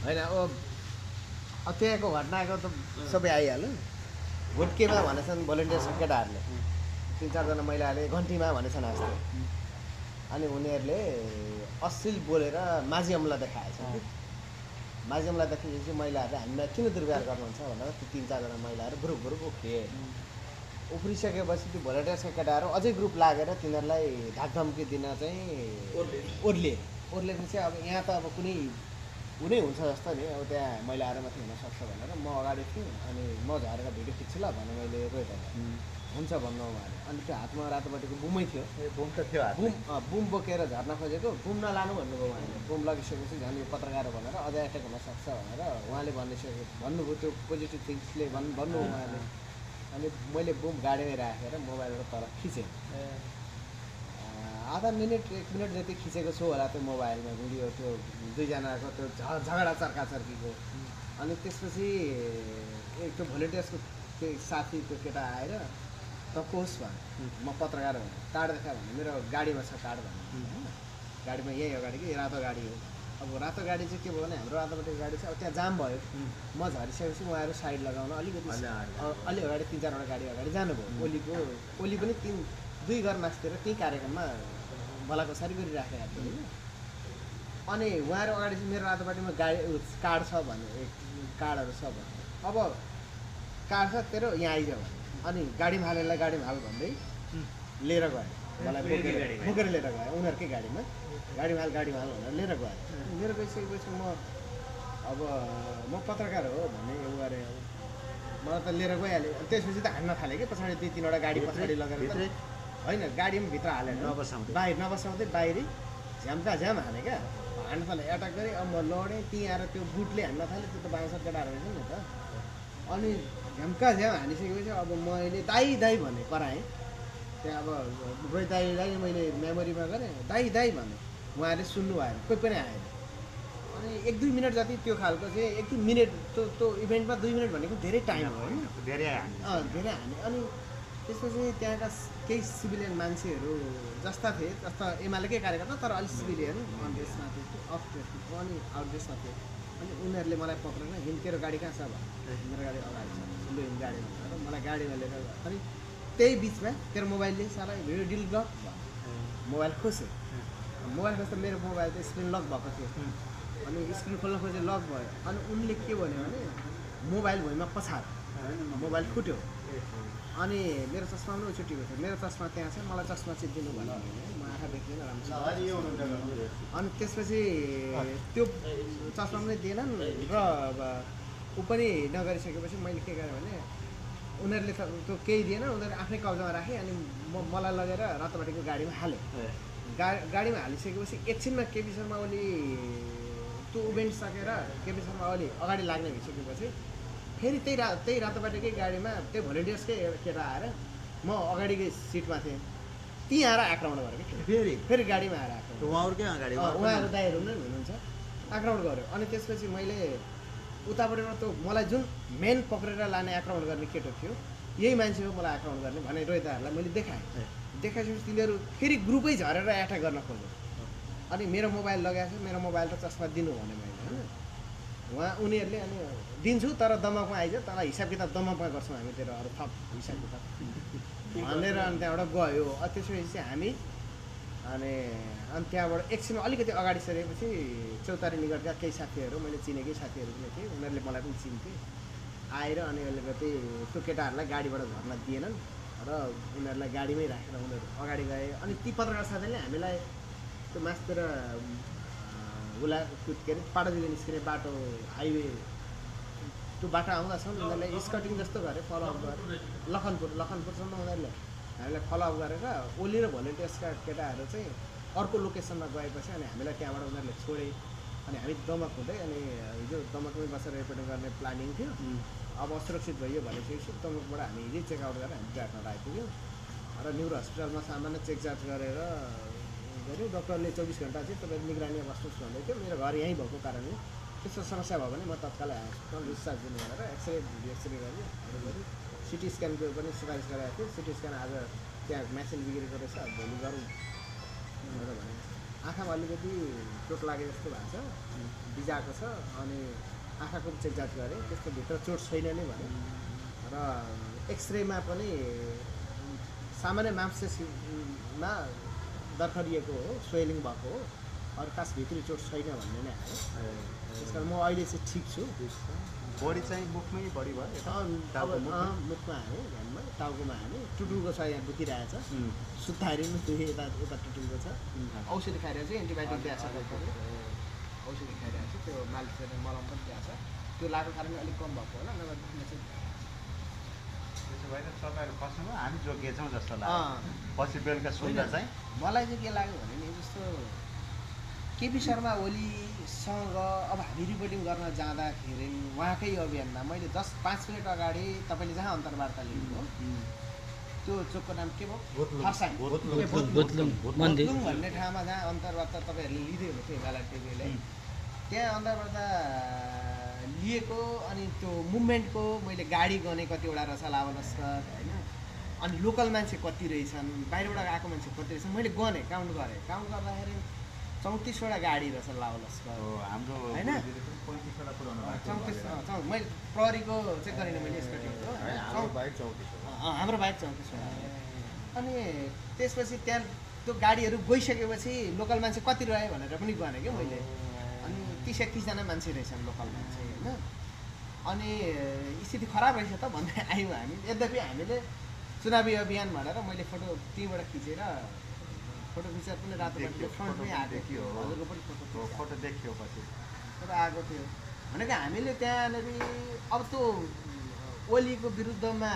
होइन अब त्यहाँको घटनाको त सबै आइहाल्यो। भुटकेमा भनेछन् भोलिन्टियर्स केटाहरूले 3-4 जना महिलाहरूले घन्टीमा भनेछन् जस्तो। अनि उनीहरूले अश्लील बोलेर माझी अमला देखाएछन् कि माझी अमला देखाएपछि महिलाहरूले हामीलाई किन दुर्व्यवहार गर्नुहुन्छ भनेर त्यो 3-4 जना महिलाहरू ग्रुप उफ्रिए। उफ्रिसकेपछि त्यो भोलिन्टियर्सका केटाहरू अझै ग्रुप लागेर तिनीहरूलाई धाकधम्की दिन चाहिँ ओर्लेपछि अब यहाँ त अब कुनै हुनै हुन्छ जस्तो नि, अब त्यहाँ महिलाहरू माथि हुनसक्छ भनेर म अगाडि थिएँ अनि म झरेर भिडियो खिच्छु ल भने मैले रोइदिएँ। हुन्छ भन्नु उहाँले। अनि त्यो हातमा रातोपट्टिको बुमै थियो, बुम त थियो, बुम बोकेर झर्न खोजेको, बुम नलानु भन्नुभयो उहाँले। बुम लगिसकेपछि झन् यो पत्रकार भनेर अझै एट्याक हुनसक्छ भनेर उहाँले भन्नुभयो। त्यो पोजिटिभ थिङ्सले भन्नु उहाँले। अनि मैले बुम गाडीमै राखेर मोबाइलबाट तल खिचेँ। आधा मिनट 1 मिनट जति खिचेको छु होला त्यो मोबाइलमा भिडियो, त्यो 2जनाको त्यो झगडा चर्काचर्कीको। अनि त्यसपछि त्यो भोलिन्टियर्सको त्यो साथी त्यो केटा आएर त कोस् भन्यो, म पत्रकार हो कार्ड देखा भन्यो, मेरो गाडीमा छ कार्ड भन्यो। गाडीमा यही अगाडि कि रातो गाडी हो। अब रातो गाडी चाहिँ के भयो भने हाम्रो रातोपट्टिको गाडी छ, अब त्यहाँ जाम भयो। म झरिसकेपछि उहाँहरू साइड लगाउन अलिकति अलि अगाडि 3-4वटा गाडी अगाडि जानुभयो। ओली पनि 2 घर मास्तिर त्यही कार्यक्रममा भलाकोसारी गरिराखेको थियो होइन। अनि उहाँहरू अगाडि चाहिँ मेरो रातोपाटीमा गाडी कार्ड छ भन्यो, कार्डहरू छ भन्यो। अब कार्ड छ तेरो यहाँ आइज भन्यो। अनि गाडीमा हालेलाई गाडीमा हाल भन्दै लिएर गयो, मलाई बोकेर लिएर गयो उनीहरूकै गाडीमा। गाडीमा हाल भनेर लिएर गयो। लिएर गइसकेपछि म पत्रकार हो भन्ने यो गरेँ, मलाई त लिएर गइहालेँ। त्यसपछि त हान्न थालेँ कि पछाडि 2-3वटा गाडी पछाडि लगेर होइन गाडी पनि भित्र हालेर बाहिर नबसाउँदै बाहिरी झ्याम हाने क्या, हान्न थालेँ एट्याक गरेँ। अब म लडेँ, त्यहीँ आएर त्यो बुटले हान्न थालेँ। त्यो त बाँसर केटाहरू रहेछ नि त। अनि झ्याम हानिसकेपछि अब मैले दाई भने कराएँ। त्यहाँ अब रोइ दाईलाई मैले मेमोरीमा गरेँ, दाई भने उहाँले सुन्नु भएन, कोही पनि आएन। अनि 1-2 मिनट जति त्यो खालको चाहिँ 1-2 मिनट त्यो इभेन्टमा 2 मिनट भनेको धेरै टाइम हो होइन, धेरै हाने। अनि त्यसपछि त्यहाँका केही सिभिलियन मान्छेहरू जस्ता थिए, जस्ता एमालेकै कार्यकर्ता तर अलिक सिभिलियन अन ड्रेसमा थियो, अफ ड्रेसमा अनि आउट ड्रेसमा थियो। अनि उनीहरूले मलाई पक्रेर हिँड तेरो गाडी कहाँ छ भन्यो। मेरो गाडी अगाडि छ, लु हिँड गाडी भनेर मलाई गाडीमा लिएर गयो। अनि त्यही बिचमा तेरो मोबाइलले साला भिडियो डिलिट गर भन्यो। मोबाइल खोसेँ, मोबाइल खोज्दा मेरो मोबाइल त स्क्रिन लक भएको थियो। अनि स्क्रिन खोल्न खोजेँ, लक भयो। अनि उनले के भन्यो भने मोबाइल भुइँमा पछार, मोबाइल फुट्यो। अनि मेरो चस्मा पनि उछुटेको थियो, मेरो चस्मा त्यहाँ छ, मलाई चस्मा चिनिदिनु भन्यो। म आँखा देख्दिनँ राम्रो। अनि त्यसपछि त्यो चस्मा पनि दिएनन् र अब ऊ पनि नगरिसकेपछि मैले के गरेँ भने उनीहरूले त त्यो केही दिएन, उनीहरू आफ्नै कब्जामा राखेँ। अनि मलाई लगेर रातोपाटीको गाडीमा हालेँ। गाडीमा हालिसकेपछि एकछिनमा केपी शर्मा ओली त्यो इभेन्ट सकेर केपी शर्मा ओली अगाडि लाग्ने भइसकेपछि फेरि त्यही रातोपाटीकै गाडीमा त्यही भोलिन्टियर्सकै केटा आएर म अगाडिकै सिटमा थिएँ, त्यहीँ आएर आक्रमण गरेँ कि फेरि गाडीमा आएर आक्रमण। उहाँहरू दाइहरू नै हुनुहुन्छ, आक्रमण गऱ्यो। अनि त्यसपछि मैले उतापट्टिबाट त्यो मलाई जुन मेन पक्रेर लाने आक्रमण गर्ने केटो थियो, यही मान्छे हो मलाई आक्रमण गर्ने भने रोहितहरूलाई मैले देखाएपछि तिनीहरू फेरि ग्रुपै झरेर एट्याक गर्न खोज्यो। अनि मेरो मोबाइल लगाएको छ, मेरो मोबाइल र चस्मा दिनु भने मैले होइन। उनीहरूले अनि दिन्छु तर दमकमा आइज, तर हिसाब किताब दमकमा गर्छौँ हामी, तेरो अरू थप हिसाब किताब भनेर। अनि त्यहाँबाट गयो। त्यसपछि चाहिँ हामी अनि त्यहाँबाट एकछिनमा अलिकति अगाडि सरेपछि चौतारी निकटका केही साथीहरू, मैले चिनेकै साथीहरू पनि थिए, उनीहरूले मलाई पनि चिन्थे आएर। अनि अहिले त्यो केटाहरूलाई गाडीबाट झर्न दिएनन् र उनीहरूलाई गाडीमै राखेर उनीहरू अगाडि गए। अनि ती पत्रकार साथीले हामीलाई त्यो मासतिर के अरे पाटादेखि निस्किने बाटो हाइवे त्यो बाटो आउँदासम्म उनीहरूले स्कटिङ जस्तो गरे, फलोअप गरे। लखनपुरसम्म उनीहरूले हामीलाई फलोअप गरेर ओली र भोलिन्टियर्सका केटाहरू चाहिँ अर्को लोकेसनमा गएपछि अनि हामीलाई त्यहाँबाट उनीहरूले छोडे। अनि हामी दमक हुँदै अनि हिजो दमकमै बसेर रिपोर्टिङ गर्ने प्लानिङ थियो। अब असुरक्षित भयो भनेपछि दमकबाट हामी हिजै चेकआउट गरेर हामी विराटनगर आइपुग्यौँ र न्युरो हस्पिटलमा सामान्य चेकजाँच गरेर गऱ्यो। डक्टरले 24 घन्टा चाहिँ तपाईँ निगरानीमा बस्नुहोस् भन्दै थियो। मेरो घर यहीँ भएको कारणले त्यस्तो समस्या भयो भने म तत्कालै हस्पिटल डिस्चार्ज दिनु भनेर भिडियो एक्सरे गऱ्यो, सिटी स्क्यानको पनि सिफारिस गरेको थियो। सिटी स्क्यान आज त्यहाँ मेसिन बिग्रेको रहेछ, भोलि गरौँ भनेर भने आँखामा अलिकति चोट लागे जस्तो भएको छ, बिजाएको छ। अनि आँखाको चेकजाँच गरेँ, त्यस्तो भित्र चोट छैन नै भने। र एक्सरेमा पनि सामान्य मांसपेशीमा दर्खरिएको हो, स्वेलिङ भएको हो, अरू खास भित्री चोट छैन भन्ने नै आयो। त्यस कारण म अहिले चाहिँ ठिक छु। बडी चाहिँ मुखमै बढी भयो मुखमा हाने, ध्यानमा टाउकोमा हाने, टुटुलको छ, यहाँ दुखिरहेछ, सुत्दाखेरि पनि दुखे, यता टुटुलको छ। औषधि खाइरहेको छु, एन्टिबायोटिक दिएको छ डक्टरले, औषधि खाइरहेको छु, त्यो मालिस गर्ने मलम पनि दिएको छ। त्यो लागेको कारणले अलिक कम भएको होला, नभए दुख्ने चाहिँ त्यसो भए त तपाईँहरू खस्नुभयो, हामी जोगिएछौँ जस्तो लाग्यो। पछि बेलुका सुन्दा चाहिँ मलाई चाहिँ के लाग्यो भने नि, जस्तो केपी शर्मा ओलीसँग अब हामी रिपोर्टिङ गर्न जाँदाखेरि उहाँकै अभियानमा मैले जस्ट 5 मिनट अगाडि तपाईँले जहाँ अन्तर्वार्ता लिनुभयो त्यो चोकको नाम के भयो? खरसाङ भोतलुङ भन्ने ठाउँमा जहाँ अन्तर्वार्ता तपाईँहरूले लिँदै हुनुहुन्थ्यो हिमालय टिभीले, त्यहाँ अन्तर्वार्ता लिएको। अनि त्यो मुभमेन्टको मैले गाडी गने कतिवटा रहेछ लावलस्कर होइन, अनि लोकल मान्छे कति रहेछन्, बाहिरबाट आएको मान्छे कति रहेछन्, मैले गनेँ, काउन्ट गर्दाखेरि 34वटा गाडी रहेछ लावलस्कर हाम्रो होइन, 35वटा पुऱ्याउनु भएको। मैले प्रहरीको चेक गरेन मैले यसको टिमको, हाम्रो बाइक 34वटा। अनि त्यसपछि त्यहाँ त्यो गाडीहरू गइसकेपछि लोकल मान्छे कति रह्यो भनेर पनि गनेँ क्या मैले। अनि 30-31जना मान्छे रहेछन् लोकल मान्छे होइन। अनि स्थिति खराब रहेछ त भन्दै आयौँ हामी। यद्यपि हामीले चुनावी अभियान भनेर मैले फोटो त्यहीँबाट खिचेर पनि रातोपाटीले फ्रन्टमै आएको थियो, हजुरको पनि फोटो देखियो पछि फोटो आएको थियो भनेको हामीले त्यहाँनिर। अब त्यो ओलीको विरुद्धमा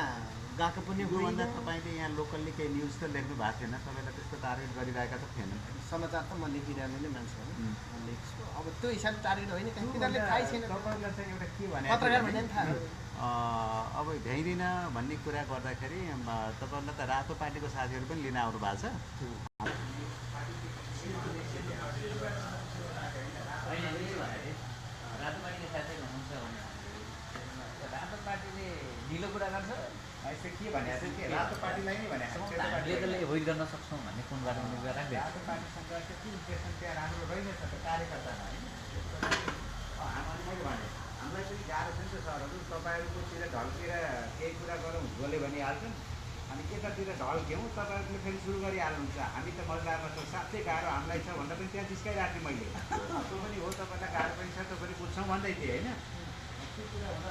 गएको पनि भन्दा तपाईँले यहाँ लोकल्ली केही न्युज त लेख्नु भएको थिएन, तपाईँलाई त्यस्तो टार्गेट गरिरहेका त थिएन। समाचार त म लेखिरहने नै मान्छे हो, म लेख्छु। अब त्यो हिसाबले टार्गेट होइन, तिनीहरूले थाहै छैन। तपाईँलाई चाहिँ एउटा के भने पत्रकार भन्ने पनि थाहा अब भ्याइदिन भन्ने कुरा गर्दाखेरि तपाईँहरूलाई त रातो पार्टीको साथीहरू पनि लिन आउनु भएको छ। रातो पार्टीले ढिलो कुरा गर्छ, के भने रातो पार्टीलाई नै भने हामीले एभोइड गर्न सक्छौँ भन्ने कुन बाटो राख्दैन। रातो पार्टीसँग चाहिँ इम्प्रेसन त्यहाँ राम्रो रहेनछ त कार्यकर्तामा होइन। मैले भने हामीलाई पनि गाह्रो छ नि त सरहरू, तपाईँहरूकोतिर ढल्केर केही कुरा गरौँ जसले भनिहाल्छन्, अनि यतातिर ढल्क्यौँ तपाईँहरूले फेरि सुरु गरिहाल्नुहुन्छ। हामी त मजदारमा छौँ, साँच्चै गाह्रो हामीलाई छ भन्दा पनि त्यहाँ जिस्काइराख्ने मैले। त्यो पनि हो, तपाईँलाई गाह्रो पनि छ, त्यो पनि बुझ्छौँ भन्दै थिएँ होइन। त्यो कुरा हुँदा